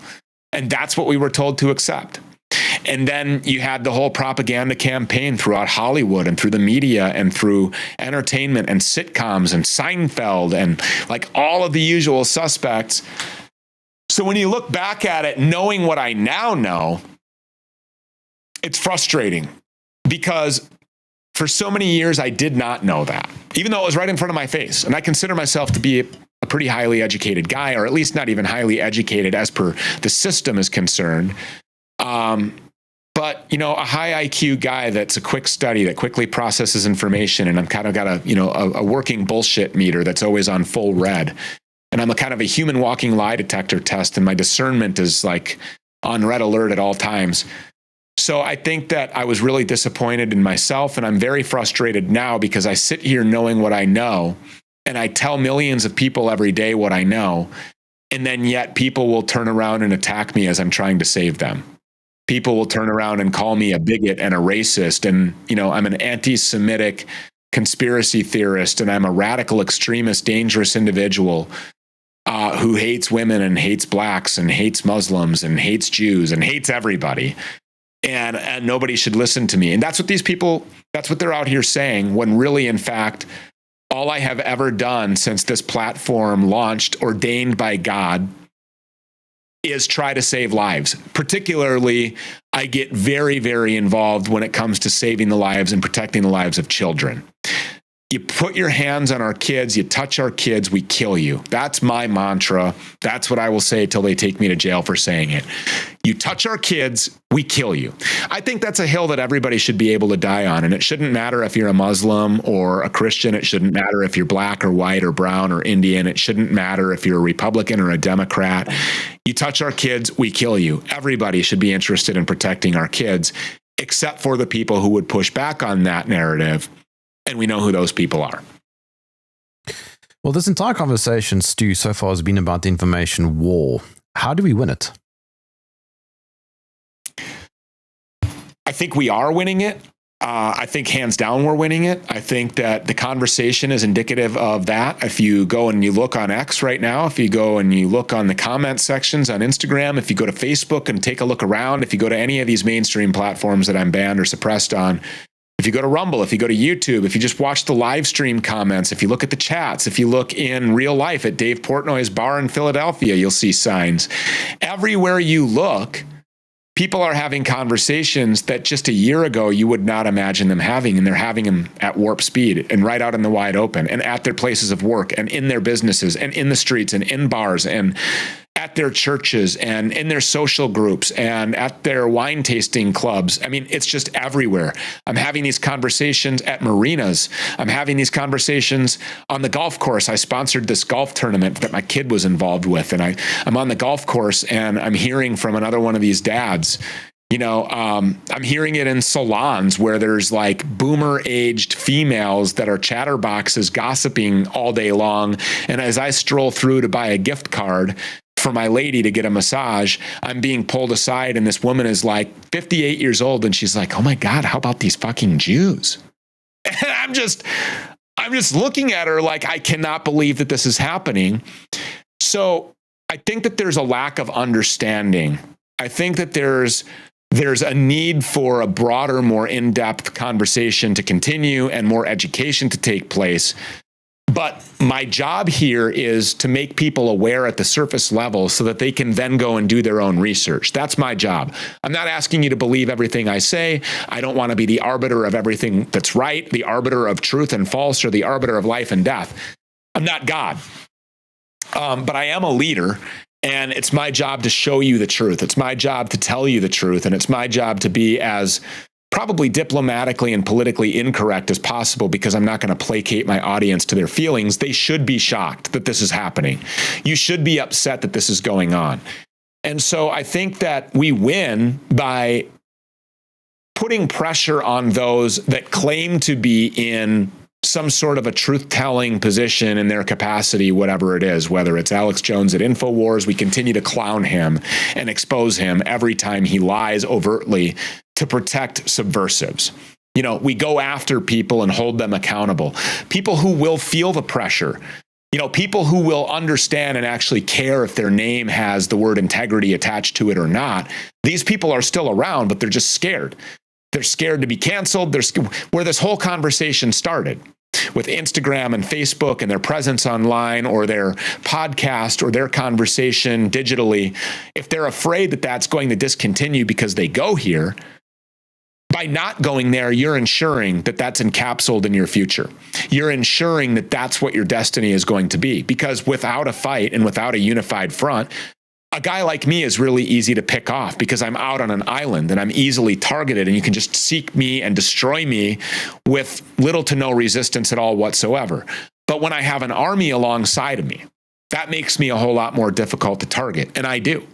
Speaker 2: And that's what we were told to accept. And then you had the whole propaganda campaign throughout Hollywood and through the media and through entertainment and sitcoms and Seinfeld and like all of the usual suspects. So when you look back at it, knowing what I now know, it's frustrating because for so many years, I did not know that, even though it was right in front of my face. And I consider myself to be a pretty highly educated guy, or at least not even highly educated as per the system is concerned. But, a high IQ guy that's a quick study, that quickly processes information. And I'm kind of got a working bullshit meter that's always on full red. And I'm a kind of a human walking lie detector test. And my discernment is like on red alert at all times. So I think that I was really disappointed in myself, and I'm very frustrated now because I sit here knowing what I know, and I tell millions of people every day what I know, and then yet people will turn around and attack me as I'm trying to save them. People will turn around and call me a bigot and a racist, and I'm an anti-Semitic conspiracy theorist, and I'm a radical extremist, dangerous individual who hates women and hates blacks and hates Muslims and hates Jews and hates everybody. And nobody should listen to me. And that's what these people, that's what they're out here saying, when really, in fact, all I have ever done since this platform launched, ordained by God, is try to save lives. Particularly, I get very, very involved when it comes to saving the lives and protecting the lives of children. You put your hands on our kids, you touch our kids, we kill you. That's my mantra. That's what I will say till they take me to jail for saying it. You touch our kids, we kill you. I think that's a hill that everybody should be able to die on. And it shouldn't matter if you're a Muslim or a Christian. It shouldn't matter if you're black or white or brown or Indian. It shouldn't matter if you're a Republican or a Democrat. You touch our kids, we kill you. Everybody should be interested in protecting our kids, except for the people who would push back on that narrative. And we know who those people are.
Speaker 1: Well, this entire conversation, Stu, so far has been about the information war. How do we win it?
Speaker 2: I think we are winning it. I think hands down we're winning it. I think that the conversation is indicative of that. If you go and you look on X right now, if you go and you look on the comment sections on Instagram, if you go to Facebook and take a look around, if you go to any of these mainstream platforms that I'm banned or suppressed on, if you go to Rumble, if you go to YouTube, if you just watch the live stream comments, if you look at the chats, if you look in real life at Dave Portnoy's bar in Philadelphia, you'll see signs. Everywhere you look, people are having conversations that just a year ago you would not imagine them having, and they're having them at warp speed and right out in the wide open and at their places of work and in their businesses and in the streets and in bars and at their churches and in their social groups and at their wine tasting clubs. I mean, it's just everywhere. I'm having these conversations at marinas. I'm having these conversations on the golf course. I sponsored this golf tournament that my kid was involved with. And I'm on the golf course and I'm hearing from another one of these dads. You know, I'm hearing it in salons where there's like boomer aged females that are chatterboxes gossiping all day long. And as I stroll through to buy a gift card for my lady to get a massage, I'm being pulled aside and this woman is like 58 years old and she's like, "Oh my God, how about these fucking Jews?" And I'm just looking at her like, I cannot believe that this is happening. So I think that there's a lack of understanding. I think that there's a need for a broader, more in-depth conversation to continue and more education to take place. But my job here is to make people aware at the surface level so that they can then go and do their own research. That's my job. I'm not asking you to believe everything I say. I don't want to be the arbiter of everything that's right, the arbiter of truth and false, or the arbiter of life and death. I'm not God. But I am a leader, and it's my job to show you the truth. It's my job to tell you the truth, and it's my job to be as probably diplomatically and politically incorrect as possible, because I'm not going to placate my audience to their feelings. They should be shocked that this is happening. You should be upset that this is going on. And so I think that we win by putting pressure on those that claim to be in some sort of a truth-telling position in their capacity, whatever it is, whether it's Alex Jones at InfoWars. We continue to clown him and expose him every time he lies overtly to protect subversives. You know, we go after people and hold them accountable. People who will feel the pressure, you know, people who will understand and actually care if their name has the word integrity attached to it or not. These people are still around, but they're just scared. They're scared to be canceled. Where this whole conversation started with Instagram and Facebook and their presence online or their podcast or their conversation digitally, if they're afraid that that's going to discontinue because they go here, by not going there, you're ensuring that that's encapsulated in your future. You're ensuring that that's what your destiny is going to be, because without a fight and without a unified front, a guy like me is really easy to pick off because I'm out on an island and I'm easily targeted, and you can just seek me and destroy me with little to no resistance at all whatsoever. But when I have an army alongside of me, that makes me a whole lot more difficult to target. And I do.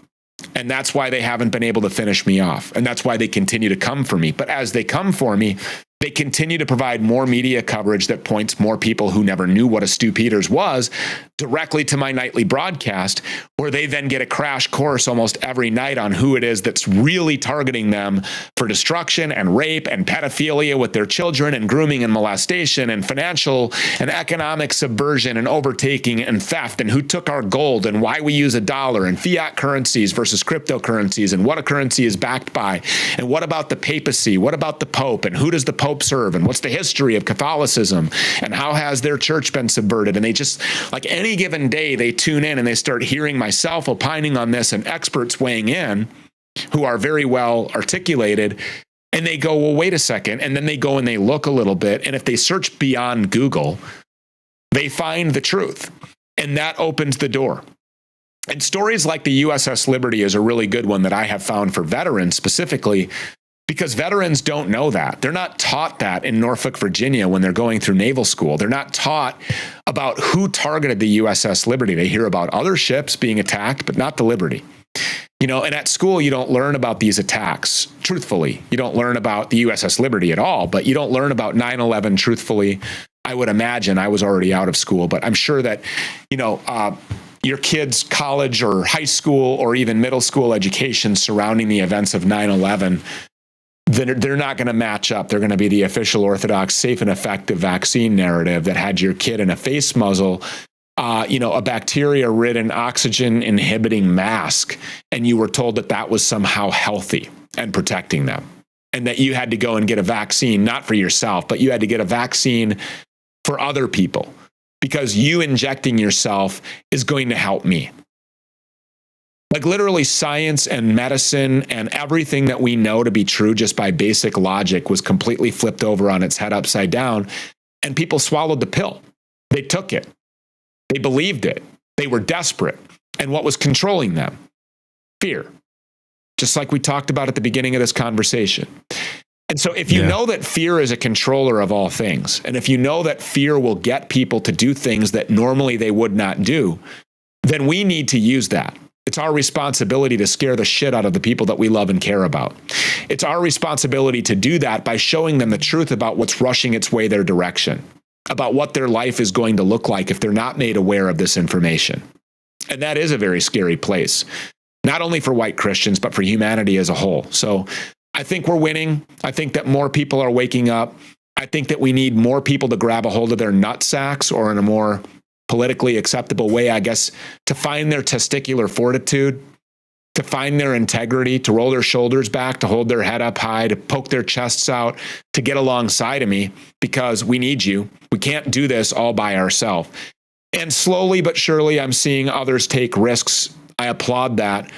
Speaker 2: And that's why they haven't been able to finish me off. And that's why they continue to come for me. But as they come for me, they continue to provide more media coverage that points more people who never knew what a Stu Peters was directly to my nightly broadcast, where they then get a crash course almost every night on who it is that's really targeting them for destruction and rape and pedophilia with their children and grooming and molestation and financial and economic subversion and overtaking and theft, and who took our gold and why we use a dollar and fiat currencies versus cryptocurrencies and what a currency is backed by, and what about the papacy, what about the Pope, and who does the Pope serve, and what's the history of Catholicism, and how has their church been subverted. And they just, like any given day, they tune in and they start hearing myself opining on this and experts weighing in who are very well articulated. And they go, well, wait a second. And then they go and they look a little bit. And if they search beyond Google, they find the truth. And that opens the door. And stories like the USS Liberty is a really good one that I have found for veterans specifically, because veterans don't know that. They're not taught that in Norfolk, Virginia, when they're going through naval school. They're not taught about who targeted the USS Liberty. They hear about other ships being attacked, but not the Liberty. And at school, you don't learn about these attacks truthfully. You don't learn about the USS Liberty at all, but you don't learn about 9/11 truthfully. I would imagine. I was already out of school, but I'm sure that, your kids' college or high school or even middle school education surrounding the events of 9/11, they're not going to match up. They're going to be the official orthodox, safe and effective vaccine narrative that had your kid in a face muzzle, a bacteria-ridden, oxygen-inhibiting mask, and you were told that that was somehow healthy and protecting them, and that you had to go and get a vaccine, not for yourself, but you had to get a vaccine for other people, because you injecting yourself is going to help me. Like literally science and medicine and everything that we know to be true just by basic logic was completely flipped over on its head upside down, and people swallowed the pill. They took it. They believed it. They were desperate. And what was controlling them? Fear. Just like we talked about at the beginning of this conversation. And so if you know that fear is a controller of all things, and if you know that fear will get people to do things that normally they would not do, then we need to use that. It's our responsibility to scare the shit out of the people that we love and care about. It's our responsibility to do that by showing them the truth about what's rushing its way their direction, about what their life is going to look like if they're not made aware of this information. And that is a very scary place, not only for white Christians, but for humanity as a whole. So I think we're winning. I think that more people are waking up. I think that we need more people to grab a hold of their nut sacks, or in a more politically acceptable way, I guess, to find their testicular fortitude, to find their integrity, to roll their shoulders back, to hold their head up high, to poke their chests out, to get alongside of me, because we need you. We can't do this all by ourselves. And slowly but surely, I'm seeing others take risks. I applaud that.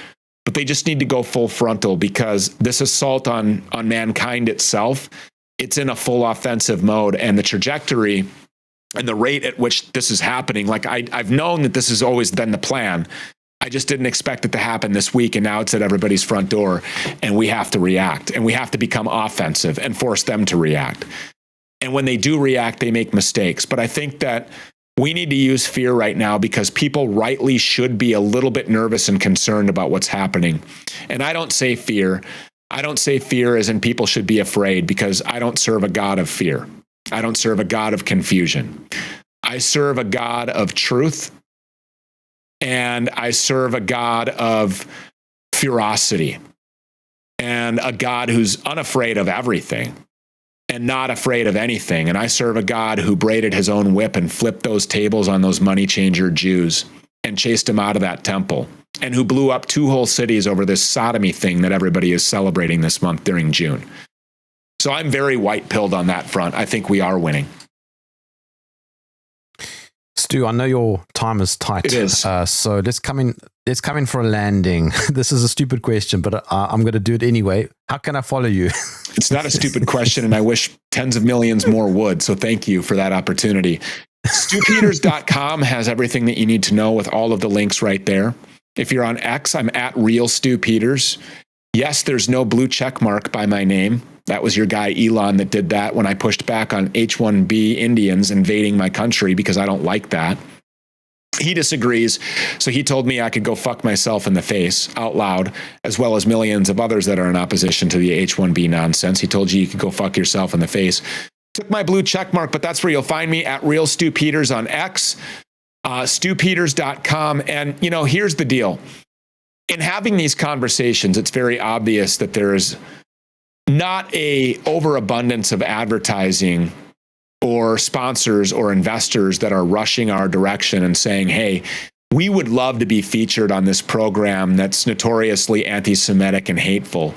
Speaker 2: But they just need to go full frontal, because this assault on mankind itself, it's in a full offensive mode. And the trajectory and the rate at which this is happening, like I've known that this has always been the plan. I just didn't expect it to happen this week. And now it's at everybody's front door, and we have to react, and we have to become offensive and force them to react. And when they do react, they make mistakes. But I think that we need to use fear right now, because people rightly should be a little bit nervous and concerned about what's happening. And I don't say fear. I don't say fear as in people should be afraid, because I don't serve a God of fear. I don't serve a God of confusion. I serve a God of truth, and I serve a God of ferocity, and a God who's unafraid of everything and not afraid of anything. And I serve a God who braided his own whip and flipped those tables on those money changer Jews and chased them out of that temple, and who blew up 2 whole cities over this sodomy thing that everybody is celebrating this month during June. So I'm very white-pilled on that front. I think we are winning.
Speaker 1: Stu, I know your time is tight.
Speaker 2: It is.
Speaker 1: So let's come in for a landing. This is a stupid question, but I'm going to do it anyway. How can I follow you?
Speaker 2: It's not a stupid question, and I wish tens of millions more would. So thank you for that opportunity. StuPeters.com has everything that you need to know with all of the links right there. If you're on X, I'm at Real Stu Peters. Yes, there's no blue check mark by my name. That was your guy, Elon, that did that when I pushed back on H-1B Indians invading my country, because I don't like that. He disagrees, so he told me I could go fuck myself in the face out loud, as well as millions of others that are in opposition to the H-1B nonsense. He told you could go fuck yourself in the face. Took my blue check mark, but that's where you'll find me, at Real Stu Peters on X, StuPeters.com. And, here's the deal. In having these conversations, it's very obvious that there's not a overabundance of advertising or sponsors or investors that are rushing our direction and saying, hey, we would love to be featured on this program that's notoriously anti-Semitic and hateful.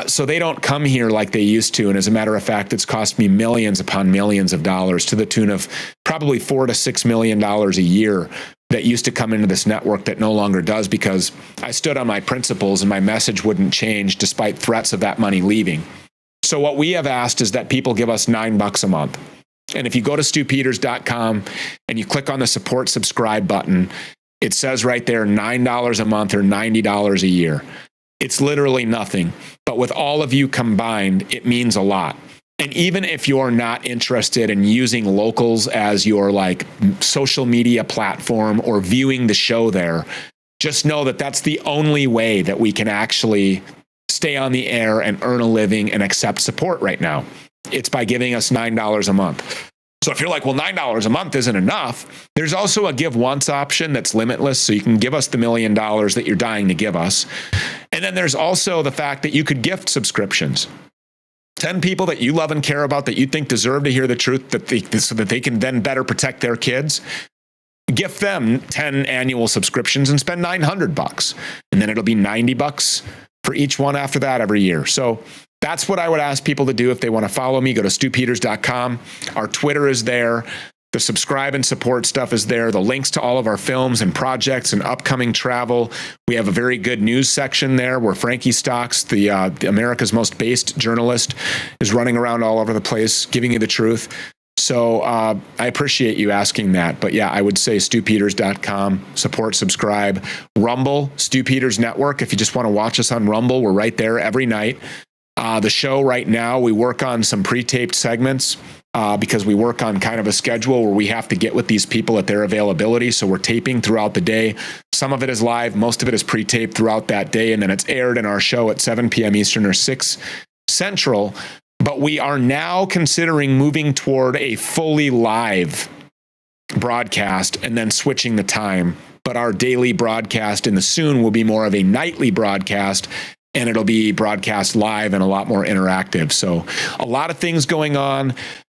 Speaker 2: So they don't come here like they used to. And as a matter of fact, it's cost me millions upon millions of dollars, to the tune of probably $4 to $6 million a year, that used to come into this network that no longer does, because I stood on my principles and my message wouldn't change despite threats of that money leaving. So what we have asked is that people give us $9 a month. And if you go to stewpeters.com and you click on the support subscribe button, it says right there $9 a month or $90 a year. It's literally nothing. But with all of you combined, it means a lot. And even if you're not interested in using Locals as your like social media platform or viewing the show there, just know that that's the only way that we can actually stay on the air and earn a living and accept support right now. It's by giving us $9 a month. So if you're like, well, $9 a month isn't enough, there's also a give once option that's limitless. So you can give us the $1 million that you're dying to give us. And then there's also the fact that you could gift subscriptions. 10 people that you love and care about that you think deserve to hear the truth so that they can then better protect their kids. Gift them 10 annual subscriptions and spend $900. And then it'll be $90 for each one after that every year. So that's what I would ask people to do if they want to follow me. Go to stewpeters.com. Our Twitter is there. The subscribe and support stuff is there. The links to all of our films and projects and upcoming travel. We have a very good news section there where Frankie Stocks, the America's most based journalist, is running around all over the place, giving you the truth. So I appreciate you asking that. But yeah, I would say stewpeters.com, support, subscribe. Rumble, Stew Peters Network. If you just want to watch us on Rumble, we're right there every night. The show right now, we work on some pre-taped segments because we work on kind of a schedule where we have to get with these people at their availability. So we're taping throughout the day. Some of it is live. Most of it is pre-taped throughout that day. And then it's aired in our show at 7 p.m. Eastern or 6 Central. But we are now considering moving toward a fully live broadcast and then switching the time. But our daily broadcast in the soon will be more of a nightly broadcast. And it'll be broadcast live and a lot more interactive. So a lot of things going on.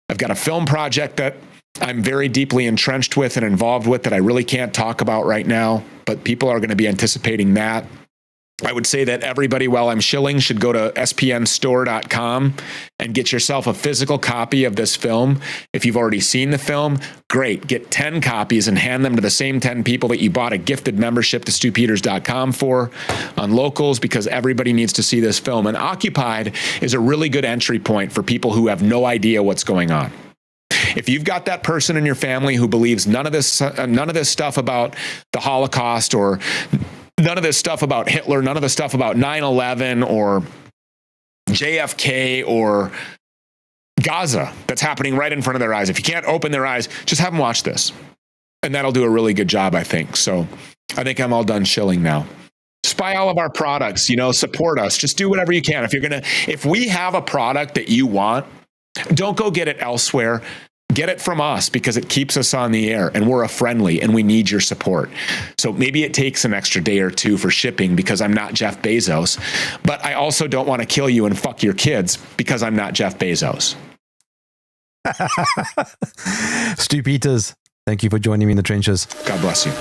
Speaker 2: I've got a film project that I'm very deeply entrenched with and involved with that I really can't talk about right now, but people are going to be anticipating that. I would say that everybody, while I'm shilling, should go to spnstore.com and get yourself a physical copy of this film. If you've already seen the film, great. Get 10 copies and hand them to the same 10 people that you bought a gifted membership to stewpeters.com for on Locals, because everybody needs to see this film. And Occupied is a really good entry point for people who have no idea what's going on. If you've got that person in your family who believes none of this stuff about the Holocaust, or none of this stuff about Hitler, none of the stuff about 9/11 or JFK or Gaza that's happening right in front of their eyes. If you can't open their eyes, just have them watch this. And that'll do a really good job, I think. So I think I'm all done shilling now. Just buy all of our products, support us. Just do whatever you can. If we have a product that you want, don't go get it elsewhere. Get it from us, because it keeps us on the air and we're a friendly and we need your support. So maybe it takes an extra day or two for shipping because I'm not Jeff Bezos, but I also don't want to kill you and fuck your kids because I'm not Jeff Bezos.
Speaker 1: Stew Peters, thank you for joining me in the trenches.
Speaker 2: God bless you.